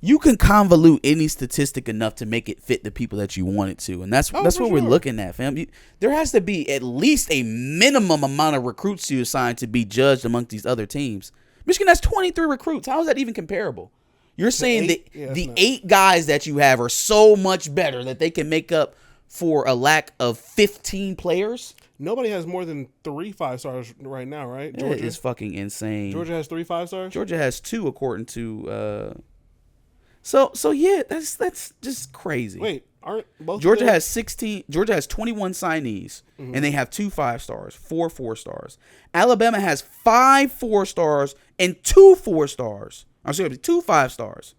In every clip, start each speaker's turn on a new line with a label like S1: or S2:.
S1: you can convolute any statistic enough to make it fit the people that you want it to, and that's what we're looking at, fam. There has to be at least a minimum amount of recruits you assign to be judged amongst these other teams. Michigan has 23 recruits. How is that even comparable? You're saying that the 8 guys that you have are so much better that they can make up for a lack of 15 players?
S2: Nobody has more than 3 5-stars right now, right? Georgia
S1: is fucking insane.
S2: Georgia has 3 5-stars?
S1: Georgia has 2 according to So yeah, that's just crazy.
S2: Wait, aren't both
S1: Georgia has 16. Georgia has 21 signees, and they have 2 5-stars, 4 4-stars. Alabama has 5 4-stars and 2 4-stars. I'm sorry, 2 5-stars.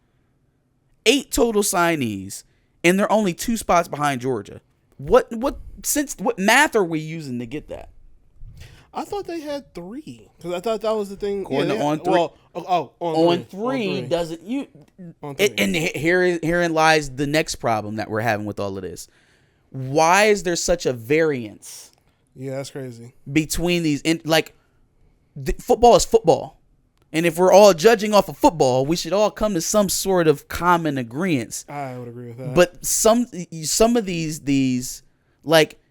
S1: 8 total signees, and they're only 2 spots behind Georgia. What math are we using to get that?
S2: I thought they had 3 because I thought that was the thing.
S1: On 3. On 3 doesn't you? And herein lies the next problem that we're having with all of this. Why is there such a variance?
S2: Yeah, that's crazy.
S1: Between these, football is football, and if we're all judging off of football, we should all come to some sort of common agreement.
S2: I would agree with that.
S1: But some of these like.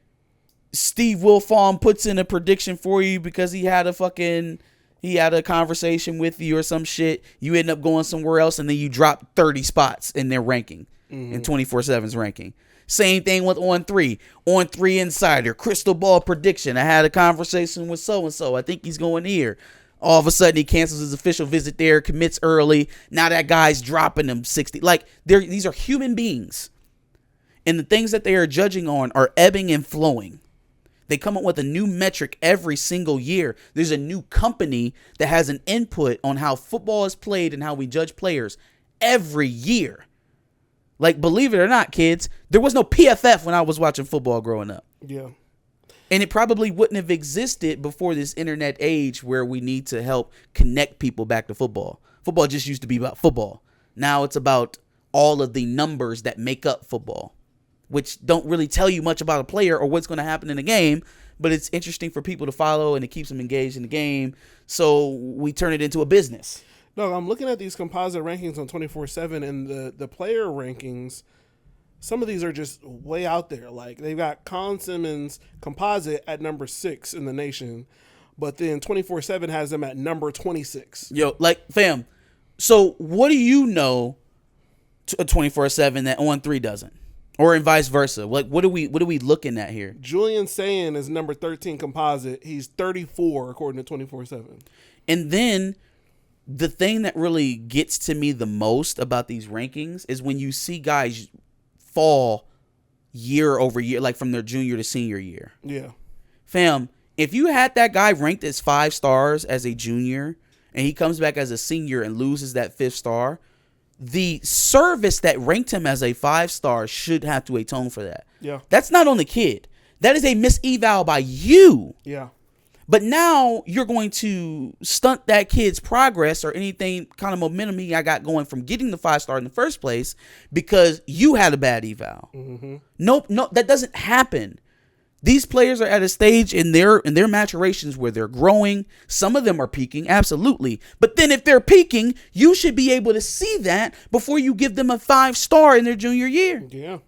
S1: Steve Wilfong puts in a prediction for you because he had a conversation with you or some shit. You end up going somewhere else, and then you drop 30 spots in their ranking, in 24/7's ranking. Same thing with On 3. On 3 Insider, crystal ball prediction. I had a conversation with so-and-so. I think he's going here. All of a sudden, he cancels his official visit there, commits early. Now that guy's dropping him 60. Like, these are human beings. And the things that they are judging on are ebbing and flowing. They come up with a new metric every single year. There's a new company that has an input on how football is played and how we judge players every year. Like, believe it or not, kids, there was no PFF when I was watching football growing up.
S2: Yeah.
S1: And it probably wouldn't have existed before this internet age where we need to help connect people back to football. Football just used to be about football. Now it's about all of the numbers that make up football, which don't really tell you much about a player or what's going to happen in the game, but it's interesting for people to follow and it keeps them engaged in the game. So we turn it into a business.
S2: No, I'm looking at these composite rankings on 24/7 and the player rankings. Some of these are just way out there. Like they've got Con Simmons composite at number 6 in the nation, but then 24/7 has them at number 26.
S1: Yo, like fam. So what do you know 24/7 that On 3 doesn't? Or and vice versa. Like what are we looking at here?
S2: Julian Sayin is number 13 composite. He's 34 according to 24/7.
S1: And then the thing that really gets to me the most about these rankings is when you see guys fall year over year, like from their junior to senior year.
S2: Yeah.
S1: Fam, if you had that guy ranked as 5 stars as a junior and he comes back as a senior and loses that 5th star, the service that ranked him as a 5-star should have to atone for that.
S2: Yeah.
S1: That's not on the kid. That is a miseval by you.
S2: Yeah.
S1: But now you're going to stunt that kid's progress or anything kind of momentum he got going from getting the 5-star in the first place because you had a bad eval.
S2: Mm-hmm.
S1: Nope, that doesn't happen. These players are at a stage in their maturations where they're growing. Some of them are peaking, absolutely. But then if they're peaking, you should be able to see that before you give them a 5-star in their junior year.
S2: Yeah.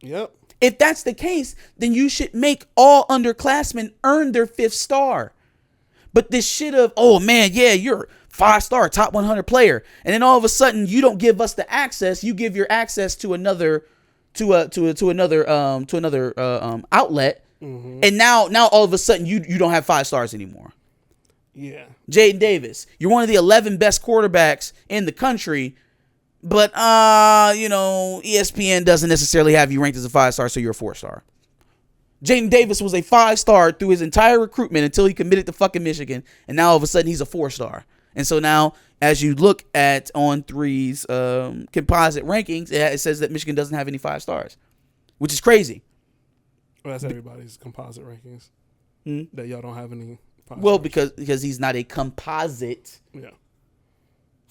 S2: Yep.
S1: If that's the case, then you should make all underclassmen earn their 5th star. But this shit of, oh man, yeah, you're 5-star, top 100 player, and then all of a sudden you don't give us the access. You give your access to another another outlet, and now all of a sudden you don't have 5 stars anymore.
S2: Yeah.
S1: Jaden Davis, you're one of the 11 best quarterbacks in the country. But, ESPN doesn't necessarily have you ranked as a 5-star, so you're a 4-star. Jaden Davis was a 5-star through his entire recruitment until he committed to fucking Michigan, and now all of a sudden he's a 4-star. And so now, as you look at On 3's composite rankings, it says that Michigan doesn't have any 5 stars, which is crazy.
S2: Well, that's everybody's composite rankings. That y'all don't have any 5
S1: Well,
S2: stars.
S1: because he's not a composite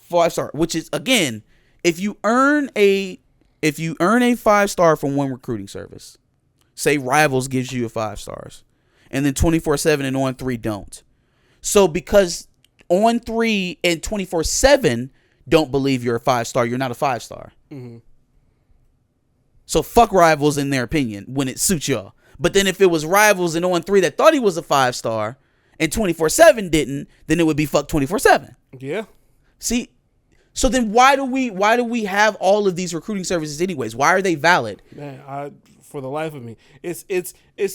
S1: 5-star, which is, again, if you earn a 5-star from one recruiting service, say Rivals gives you a 5 stars, and then 24/7 and On 3 don't. So because On 3 and 24/7 don't believe you're a 5-star, you're not a 5-star.
S2: Mm-hmm.
S1: So fuck Rivals in their opinion when it suits y'all. But then if it was Rivals and 0-3 that thought he was a 5-star and 24/7 didn't, then it would be fuck 24/7.
S2: Yeah.
S1: See, so then why do we have all of these recruiting services anyways? Why are they valid?
S2: Man, for the life of me, it's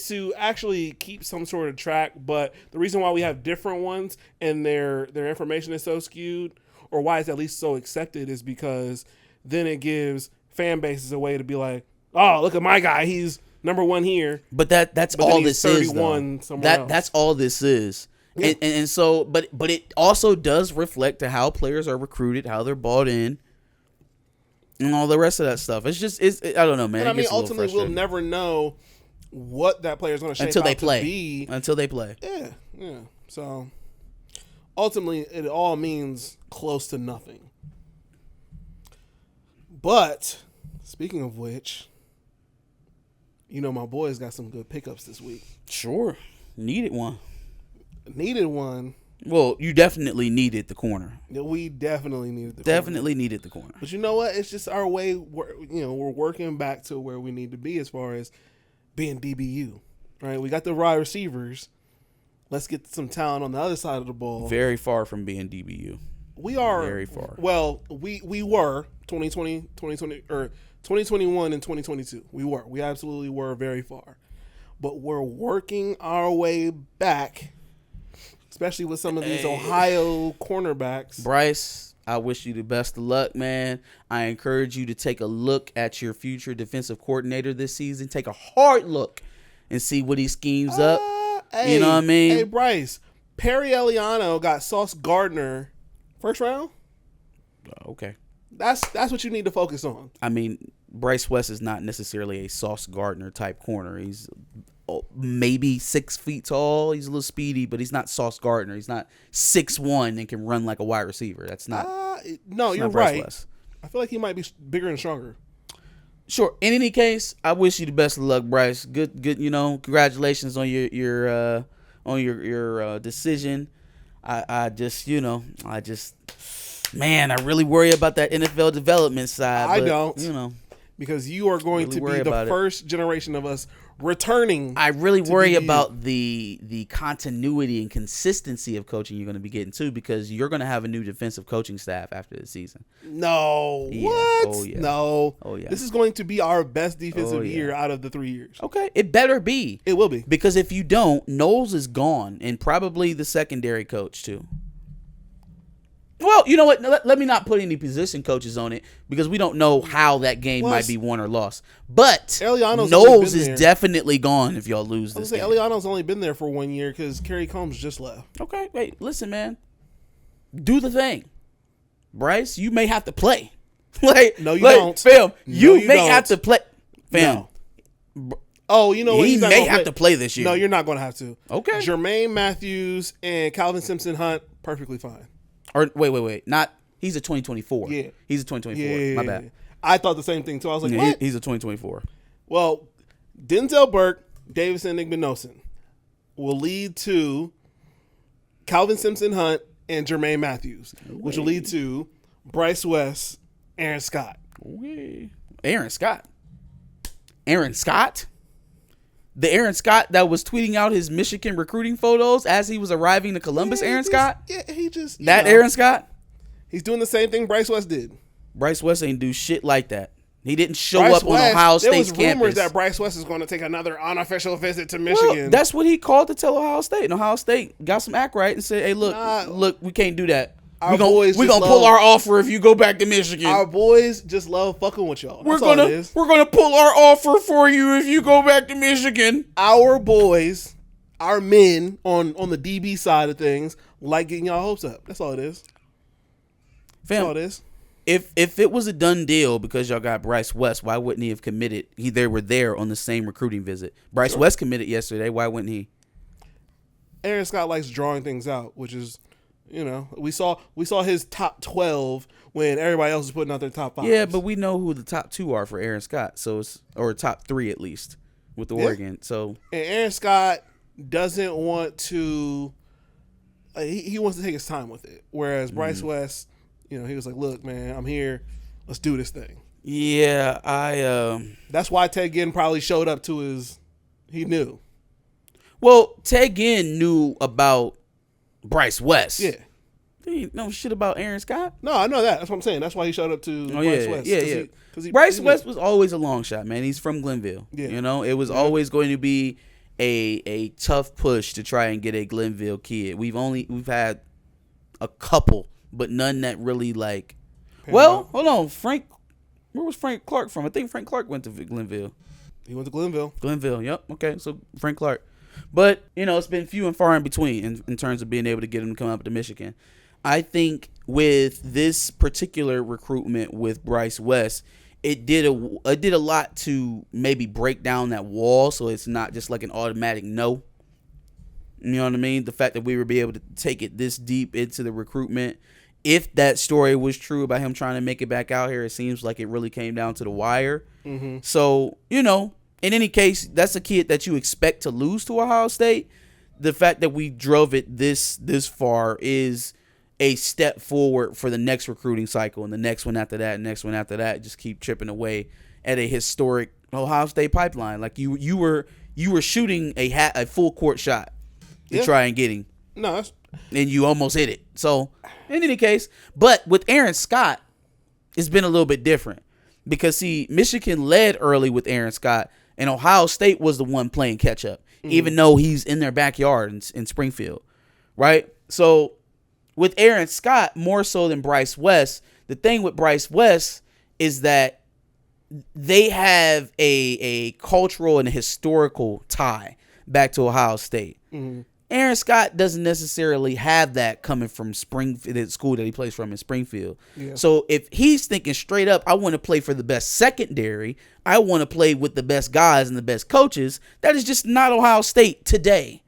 S2: to actually keep some sort of track. But the reason why we have different ones and their information is so skewed, or why it's at least so accepted, is because then it gives fan bases a way to be like, oh, look at my guy, he's number one here.
S1: But that's all this is, though. That's all this is. Yeah. And so, but it also does reflect to how players are recruited, how they're bought in, and all the rest of that stuff. I don't know, man.
S2: And I mean, ultimately, we'll never know what that player is going to shape
S1: until they
S2: out
S1: play.
S2: To be.
S1: Until they play.
S2: Yeah. So ultimately, it all means close to nothing. But speaking of which, you know, my boys got some good pickups this week.
S1: Sure, needed one. Well, you definitely needed the corner.
S2: Yeah, we definitely needed the
S1: corner.
S2: But you know what? It's just our way. We're working back to where we need to be as far as being DBU, right? We got the wide receivers. Let's get some talent on the other side of the ball.
S1: Very far from being DBU.
S2: We are
S1: very far.
S2: Well, we were 2020 or 2021 and 2022. We absolutely were very far. But we're working our way back, especially with some of these Ohio cornerbacks.
S1: Bryce, I wish you the best of luck, man. I encourage you to take a look at your future defensive coordinator this season. Take a hard look and see what he schemes up. You know what I mean?
S2: Hey, Bryce, Perry Eliano got Sauce Gardner first round.
S1: Okay.
S2: That's what you need to focus on.
S1: I mean, Bryce West is not necessarily a Sauce Gardner type corner. He's maybe 6 feet tall. He's a little speedy, but he's not Sauce Gardner. He's not 6'1" and can run like a wide receiver. That's not.
S2: No, you're right. West. I feel like he might be bigger and stronger.
S1: Sure. In any case, I wish you the best of luck, Bryce. Good. You know, congratulations on your decision. Man, I really worry about that NFL development side.
S2: I don't. You know, because you are going to be the first generation of us returning.
S1: I really worry about the continuity and consistency of coaching you're going to be getting too, because you're going to have a new defensive coaching staff after the season.
S2: No. Yeah. What? Oh, yeah. No. Oh, yeah. This is going to be our best defensive year out of the 3 years.
S1: Okay. It better be.
S2: It will be.
S1: Because if you don't, Knowles is gone, and probably the secondary coach too. Well, you know what? Let me not put any position coaches on it, because we don't know how that game might be won or lost. But Knowles is definitely gone if y'all lose this game.
S2: Eliano's only been there for 1 year because Kerry Combs just left.
S1: Okay, wait, listen, man. Do the thing. Bryce, you may have to play.
S2: No, you don't.
S1: Fam, you may have to play. Fam.
S2: No. Oh, you know what?
S1: He may have to play this year.
S2: No, you're not going to have to.
S1: Okay.
S2: Jermaine Matthews and Calvin Simpson-Hunt, perfectly fine.
S1: Or wait. Not he's a 2024.
S2: Yeah.
S1: He's a 2024. Yeah. My bad.
S2: I thought the same thing too. I was like, what?
S1: He's a 2024.
S2: Well, Denzel Burke, Davison Igbinosun will lead to Calvin Simpson-Hunt and Jermaine Matthews, which will lead to Bryce West, Aaron Scott.
S1: Aaron Scott? The Aaron Scott that was tweeting out his Michigan recruiting photos as he was arriving to Columbus, Aaron Scott?
S2: Yeah, he just...
S1: Aaron Scott?
S2: He's doing the same thing Bryce West did.
S1: Bryce West ain't do shit like that. He didn't show up on Ohio State's campus.
S2: There was rumors that Bryce West is going to take another unofficial visit to Michigan.
S1: Well, that's what he called to tell Ohio State. And Ohio State got some act right and said, hey, look, we can't do that. We're going to pull our offer if you go back to Michigan.
S2: Our boys just love fucking with y'all.
S1: We're going to pull our offer for you if you go back to Michigan.
S2: Our boys, our men on the DB side of things, like getting y'all hopes up. That's all it is. That's all it is.
S1: If it was a done deal because y'all got Bryce West, why wouldn't he have committed? They were there on the same recruiting visit. Bryce West committed yesterday. Why wouldn't he?
S2: Aaron Scott likes drawing things out, which is... You know, we saw his top 12 when everybody else was putting out their top 5.
S1: Yeah, but we know who the top 2 are for Aaron Scott, or top 3 at least with the Oregon. So
S2: and Aaron Scott doesn't want to. He wants to take his time with it, whereas Bryce West He was like, "Look, man, I'm here. Let's do this thing."
S1: Yeah,
S2: That's why Ted Ginn probably showed up to his. He knew.
S1: Well, Ted Ginn knew about Bryce West.
S2: Yeah.
S1: He didn't know shit about Aaron Scott.
S2: No, I know that. That's what I'm saying. That's why he showed up to Bryce West.
S1: Yeah.
S2: Bryce
S1: West was always a long shot, man. He's from Glenville.
S2: Yeah.
S1: It was always going to be a tough push to try and get a Glenville kid. We've had a couple, but none that really like. Well, hold on, Frank. Where was Frank Clark from? I think Frank Clark went to Glenville.
S2: He went to Glenville.
S1: Glenville, yep. Okay, so Frank Clark. But, it's been few and far in between in terms of being able to get him to come up to Michigan. I think with this particular recruitment with Bryce West, it did a lot to maybe break down that wall so it's not just like an automatic no. You know what I mean? The fact that we were able to take it this deep into the recruitment. If that story was true about him trying to make it back out here, it seems like it really came down to the wire.
S2: Mm-hmm.
S1: So, in any case, that's a kid that you expect to lose to Ohio State. The fact that we drove it this far is a step forward for the next recruiting cycle, and the next one after that, and next one after that, just keep chipping away at a historic Ohio State pipeline. Like you were shooting a full court shot to try and get him.
S2: No,
S1: and you almost hit it. So, in any case, but with Aaron Scott, it's been a little bit different because, see, Michigan led early with Aaron Scott, and Ohio State was the one playing catch up, even though he's in their backyard in Springfield, right? So, with Aaron Scott, more so than Bryce West, the thing with Bryce West is that they have a cultural and a historical tie back to Ohio State.
S2: Mm-hmm.
S1: Aaron Scott doesn't necessarily have that coming from Springfield, the school that he plays from in Springfield.
S2: Yeah.
S1: So if he's thinking straight up, I want to play for the best secondary, I want to play with the best guys and the best coaches, that is just not Ohio State today.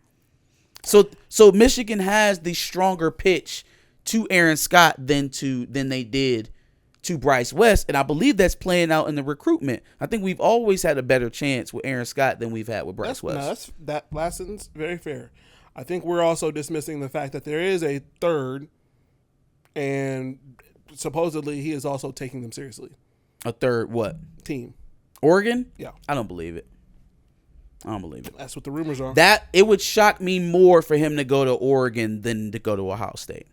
S1: So Michigan has the stronger pitch to Aaron Scott than they did to Bryce West, and I believe that's playing out in the recruitment. I think we've always had a better chance with Aaron Scott than we've had with Bryce West.
S2: That last sentence very fair. I think we're also dismissing the fact that there is a third, and supposedly he is also taking them seriously.
S1: A third what?
S2: Team.
S1: Oregon?
S2: Yeah.
S1: I don't believe it.
S2: That's what the rumors are.
S1: That it would shock me more for him to go to Oregon than to go to Ohio State.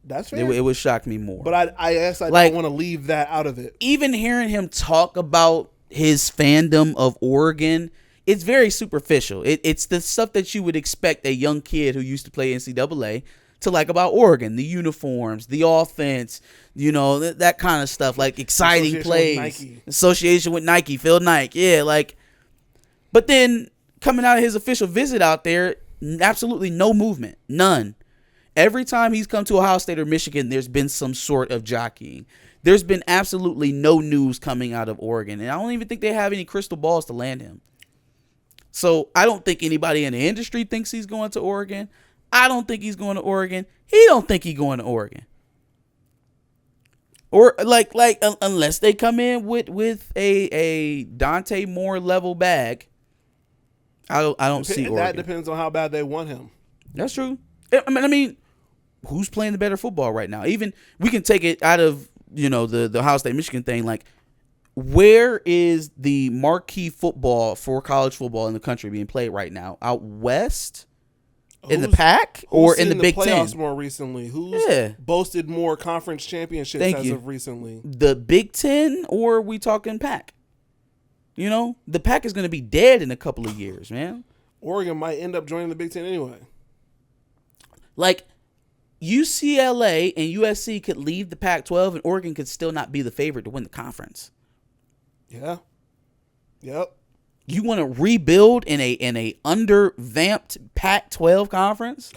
S2: That's fair.
S1: It would shock me more.
S2: But I guess I don't want to leave that out of it.
S1: Even hearing him talk about his fandom of Oregon, it's very superficial. It's the stuff that you would expect a young kid who used to play NCAA to like about Oregon. The uniforms, the offense, that kind of stuff, like exciting plays. Association with Nike, Phil Knight. Yeah, like. But then coming out of his official visit out there, absolutely no movement. None. Every time he's come to Ohio State or Michigan, there's been some sort of jockeying. There's been absolutely no news coming out of Oregon. And I don't even think they have any crystal balls to land him. So I don't think anybody in the industry thinks he's going to Oregon. I don't think he's going to Oregon. He don't think he's going to Oregon. Or unless they come in with a Dante Moore level bag, I don't see Oregon.
S2: That depends on how bad they want him.
S1: That's true. I mean, who's playing the better football right now? Even we can take it out of the Ohio State Michigan thing. Like, where is the marquee football for college football in the country being played right now? Out west, in the Pac, or in the Big Ten?
S2: Playoffs more recently. Who's boasted more conference championships of recently?
S1: The Big Ten, or are we talking Pac? The Pac is going to be dead in a couple of years, man.
S2: Oregon might end up joining the Big Ten anyway.
S1: Like, UCLA and USC could leave the Pac-12, and Oregon could still not be the favorite to win the conference.
S2: Yeah. Yep.
S1: You want to rebuild in a under-vamped Pac-12 conference?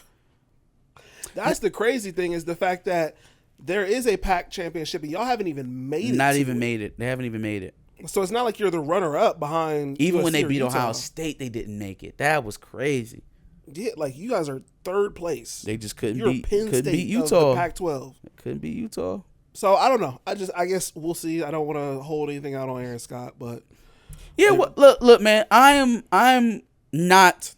S2: That's the crazy thing, is the fact that there is a Pac championship, and y'all haven't even made it.
S1: They haven't even made it.
S2: So it's not like you're the runner-up behind.
S1: Even
S2: USC
S1: when they beat
S2: Utah.
S1: Ohio State, they didn't make it. That was crazy.
S2: Yeah, like you guys are third place.
S1: They just couldn't
S2: You're
S1: beat
S2: Penn State
S1: beat
S2: of
S1: Utah.
S2: the Pac-12.
S1: Couldn't beat Utah.
S2: So I don't know. I guess we'll see. I don't want to hold anything out on Aaron Scott, but
S1: yeah. Well, look, man. I'm not.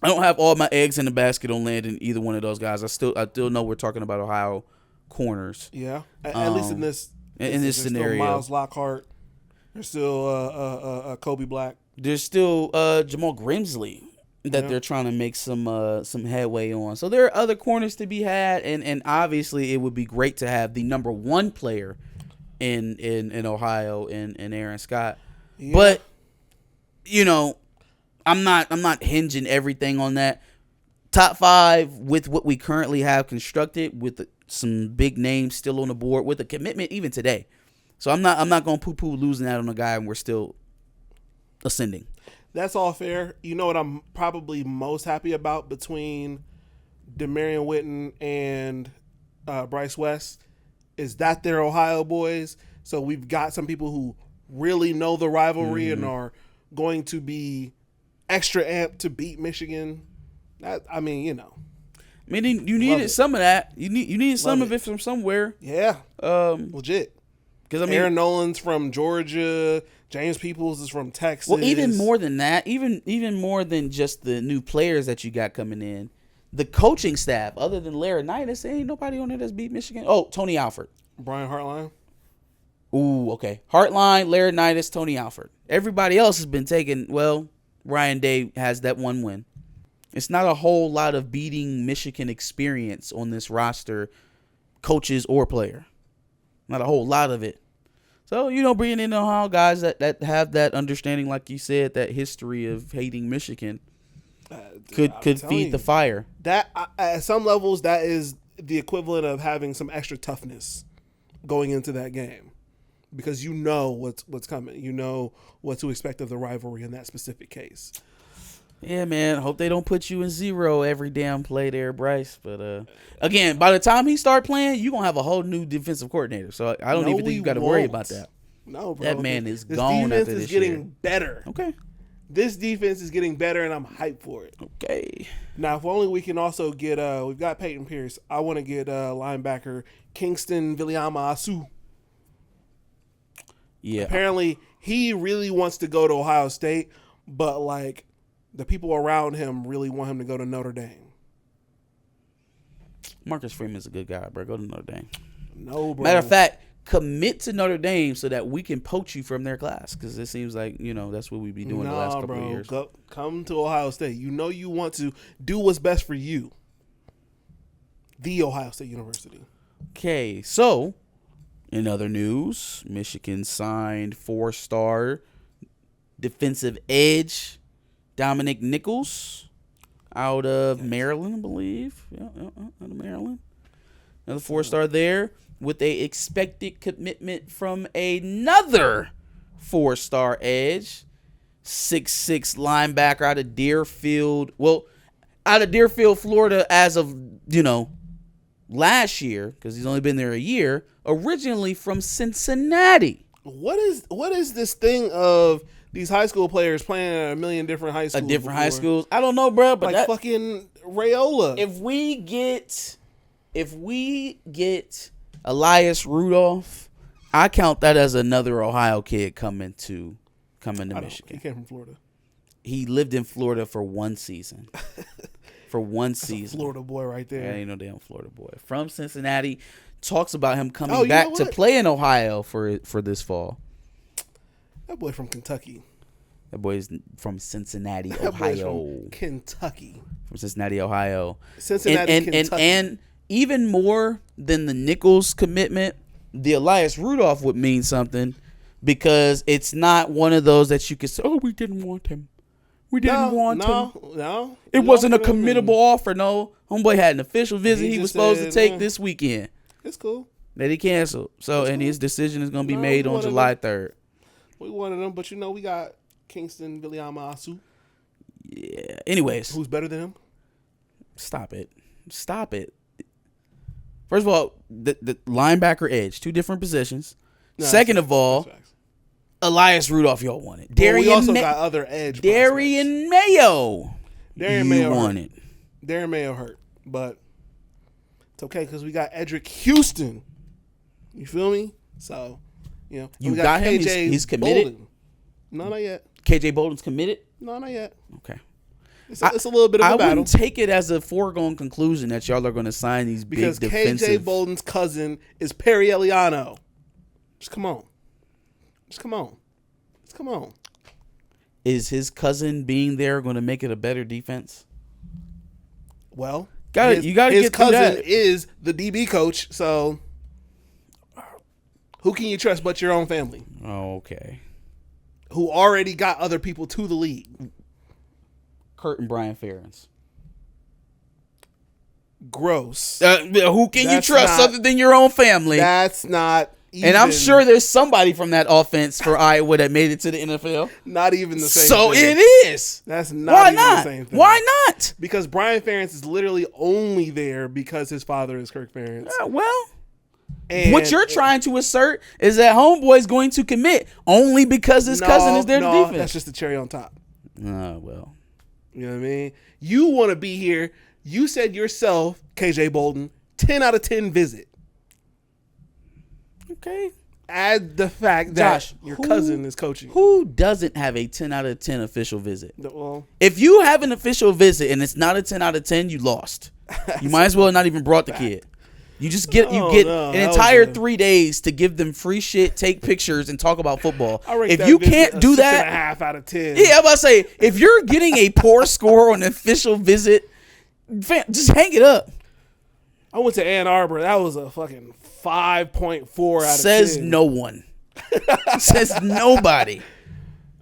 S1: I don't have all my eggs in the basket on landing either one of those guys. I still know we're talking about Ohio corners.
S2: Yeah, at least in this
S1: scenario.
S2: Still Miles Lockhart. There's still Kobe Black.
S1: There's still Jamal Grimsley that they're trying to make some headway on. So there are other corners to be had, and obviously it would be great to have the number one player in Ohio in Aaron Scott. Yeah. But I'm not hinging everything on that. Top 5 with what we currently have constructed, with some big names still on the board, with a commitment even today. So I'm not gonna poo-poo losing out on a guy, and we're still ascending.
S2: That's all fair. You know what I'm probably most happy about between Demarion Witten and Bryce West is that they're Ohio boys. So we've got some people who really know the rivalry and are going to be extra amped to beat Michigan. You needed some of that. You needed some of it from somewhere.
S1: Yeah.
S2: Legit. Because Aaron Nolan's from Georgia. James Peoples is from Texas.
S1: Well, even more than that, even more than just the new players that you got coming in, the coaching staff, other than Laurinaitis, ain't nobody on there that's beat Michigan. Oh, Tony Alford.
S2: Brian Hartline.
S1: Ooh, okay. Hartline, Laurinaitis, Tony Alford. Everybody else has been taken. Well, Ryan Day has that one win. It's not a whole lot of beating Michigan experience on this roster, coaches or player. Not a whole lot of it. So, bringing in Ohio guys that have that understanding, like you said, that history of hating Michigan could feed the fire.
S2: That at some levels, that is the equivalent of having some extra toughness going into that game, because you know what's coming. You know what to expect of the rivalry in that specific case.
S1: Yeah, man. Hope they don't put you in 0 every damn play there, Bryce. But again, by the time he start playing, you're going to have a whole new defensive coordinator. So I don't even think you got to worry about that.
S2: No, bro.
S1: That man is gone after this year. This defense is
S2: getting better.
S1: Okay.
S2: This defense is getting better, and I'm hyped for it.
S1: Okay.
S2: Now, if only we can also get we've got Peyton Pierce. I want to get linebacker Kingston Viliama-Asu.
S1: Yeah.
S2: Apparently, he really wants to go to Ohio State, but the people around him really want him to go to Notre Dame.
S1: Marcus Freeman's a good guy, bro. Go to Notre Dame.
S2: No, bro.
S1: Matter of fact, commit to Notre Dame so that we can poach you from their class, because it seems like, that's what we be doing the last couple of years.
S2: Come to Ohio State. You want to do what's best for you. The Ohio State University.
S1: Okay, so in other news, Michigan signed 4-star defensive edge Dominic Nichols out of Maryland, I believe. Yeah, out of Maryland. Another 4-star there, with a expected commitment from another 4-star edge, 6'6" linebacker out of Deerfield. Well, out of Deerfield, Florida, as of last year, because he's only been there a year. Originally from Cincinnati.
S2: What is this thing of these high school players playing at a million different high schools?
S1: High schools. I don't know, bro. But
S2: fucking Rayola.
S1: If we get Elias Rudolph, I count that as another Ohio kid coming to Michigan.
S2: He came from Florida.
S1: He lived in Florida for one season.
S2: That's a Florida boy right there.
S1: Yeah, ain't no damn Florida boy. From Cincinnati. Talks about him coming back to play in Ohio for this fall.
S2: That boy from Kentucky.
S1: That boy is from Cincinnati, Ohio.
S2: From Kentucky.
S1: From Cincinnati, Ohio.
S2: Kentucky.
S1: And even more than the Nichols commitment, the Elias Rudolph would mean something, because it's not one of those that you could say, oh, we didn't want him. We didn't want him.
S2: No.
S1: It wasn't a committable offer, no. Homeboy had an official visit he was supposed to take this weekend.
S2: It's cool.
S1: That he canceled. His decision is going to be made on July 3rd.
S2: We wanted him, but we got Kingston Viliama-Asu.
S1: Yeah. Anyways.
S2: Who's better than him?
S1: Stop it. First of all, the linebacker edge, 2 different positions. No, Second of all, Elias Rudolph, y'all want it.
S2: We also got other edge.
S1: Darian Mayo. You want it.
S2: Darian Mayo hurt, but it's okay because we got Edric Houston. You feel me? So,
S1: you got him. He's committed.
S2: Bolden. No, not yet.
S1: KJ Bolden's committed.
S2: No, not yet.
S1: Okay.
S2: It's a little bit of a
S1: I
S2: battle.
S1: wouldn't take it as a foregone conclusion that y'all are going to sign these
S2: Because
S1: big
S2: KJ
S1: defensive.
S2: Bolden's cousin is Perry Eliano. Just come on. Just come on. Just come on.
S1: Is his cousin being there going to make it a better defense?
S2: Well,
S1: You got to
S2: his
S1: get through
S2: cousin
S1: that.
S2: is the DB coach, so who can you trust but your own family?
S1: Oh, okay.
S2: Who already got other people to the league?
S1: Kurt and Brian Ferentz.
S2: Gross.
S1: Who can you
S2: That's
S1: trust
S2: not-
S1: other than your own family?
S2: That's not even,
S1: And I'm sure there's somebody from that offense for Iowa that made it to the NFL.
S2: not even the same
S1: So
S2: thing.
S1: it is.
S2: That's not
S1: Why
S2: even
S1: not?
S2: the same thing.
S1: Why not?
S2: Because Brian Ferentz is literally only there because his father is Kirk Ferentz.
S1: Well,
S2: And
S1: what you're trying to assert is that homeboy's going to commit only because his cousin is there to defense.
S2: That's just the cherry on top.
S1: Well.
S2: You know what I mean? You want to be here. You said yourself, KJ Bolden, 10 out of 10 visit.
S1: Okay.
S2: Add the fact that
S1: Josh,
S2: your
S1: who-
S2: cousin is coaching.
S1: Who doesn't have a 10 out of 10 official visit?
S2: Well,
S1: If you have an official visit and it's not a 10 out of 10, you lost. You might as well not even brought the kid. You just get
S2: Oh,
S1: an
S2: no, that was
S1: entire
S2: a-
S1: 3 days to give them free shit, take pictures, and talk about football.
S2: I rate
S1: If
S2: that
S1: you
S2: visit
S1: can't
S2: a
S1: do
S2: 6.5
S1: that,
S2: out of 10.
S1: yeah, I'm about to say, if you're getting a poor score on an official visit, fam, just hang it up.
S2: I went to Ann Arbor. That was a fucking 5.4 out of 10.
S1: Says no one. Says nobody.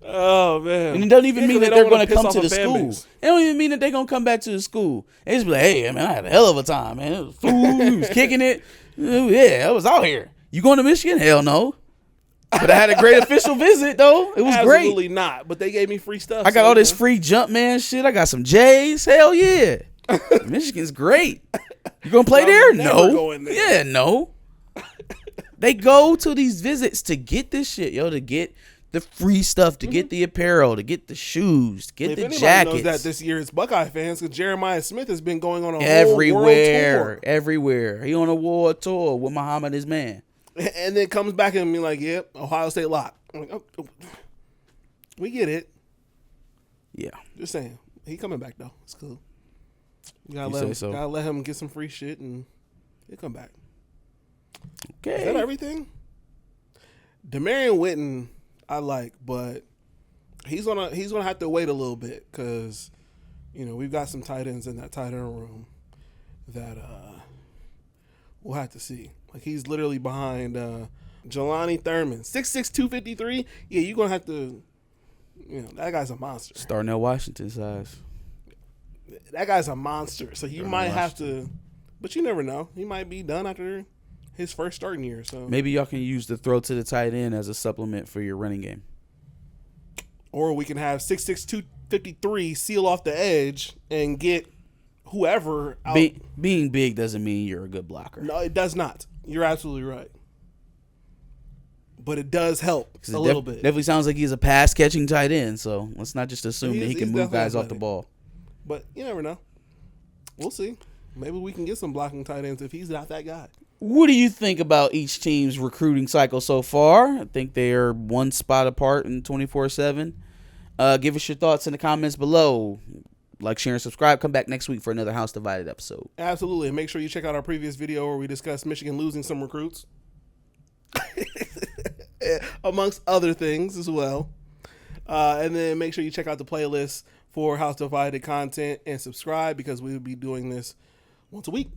S2: Oh, man.
S1: And it doesn't even
S2: Yeah, 'cause
S1: mean
S2: they
S1: that
S2: don't
S1: they're
S2: wanna
S1: going to
S2: piss
S1: come
S2: off
S1: to
S2: a
S1: the
S2: fan
S1: school.
S2: base.
S1: It don't even mean that they're going to come back to the school. They just be like, hey, man, I had a hell of a time, man. It was food. He was kicking it. Yeah, I was out here. You going to Michigan? Hell no. But I had a great official visit, though. It was great.
S2: Absolutely not. But they gave me free stuff.
S1: I got
S2: so,
S1: all this
S2: you know.
S1: free jump man shit. I got some J's. Hell yeah. Michigan's great. You going to play
S2: I'm
S1: there?
S2: never
S1: No.
S2: going there.
S1: Yeah, no. They go to these visits to get this shit, yo, to get the free stuff, to get the apparel, to get the shoes, to get
S2: If
S1: the
S2: anybody
S1: jackets.
S2: knows that this year it's Buckeye fans, because Jeremiah Smith has been going on a whole
S1: Everywhere,
S2: world
S1: everywhere. He on a world tour with Muhammad, his man.
S2: tour. And then comes back and be like, yep, Ohio State lock. I'm like, oh, we get it.
S1: Yeah.
S2: Just saying. He coming back, though. It's cool. You gotta,
S1: You
S2: let
S1: say
S2: him,
S1: so.
S2: gotta let him get some free shit, and he'll come back. Is that
S1: Okay.
S2: everything? Demarion Witten, I like, but he's gonna have to wait a little bit because we've got some tight ends in that tight end room that we'll have to see. Like he's literally behind Jelani Thurman, 6'6", 253. Yeah, you're gonna have to. That guy's a monster.
S1: Starnell Washington size.
S2: That guy's a monster. So you
S1: Darnell
S2: might have to, but you never know. He might be done after his first starting year. So
S1: Maybe y'all can use the throw to the tight end as a supplement for your running game.
S2: or we can have 6'6", 253 seal off the edge and get whoever out.
S1: Being big doesn't mean you're a good blocker.
S2: No, it does not. You're absolutely right. But it does help
S1: 'Cause
S2: a
S1: it
S2: little bit.
S1: Definitely sounds like he's a pass catching tight end. So let's not just assume that he
S2: He's
S1: can move
S2: definitely
S1: guys off the
S2: athletic.
S1: ball.
S2: But you never know. We'll see. Maybe we can get some blocking tight ends if he's not that guy.
S1: What do you think about each team's recruiting cycle so far? I think they are one spot apart in 24/7. Give us your thoughts in the comments below. Like, share, and subscribe. Come back next week for another House Divided episode.
S2: Absolutely. And make sure you check out our previous video where we discussed Michigan losing some recruits. Amongst other things as well. And then make sure you check out the playlist for House Divided content and subscribe because we will be doing this once a week.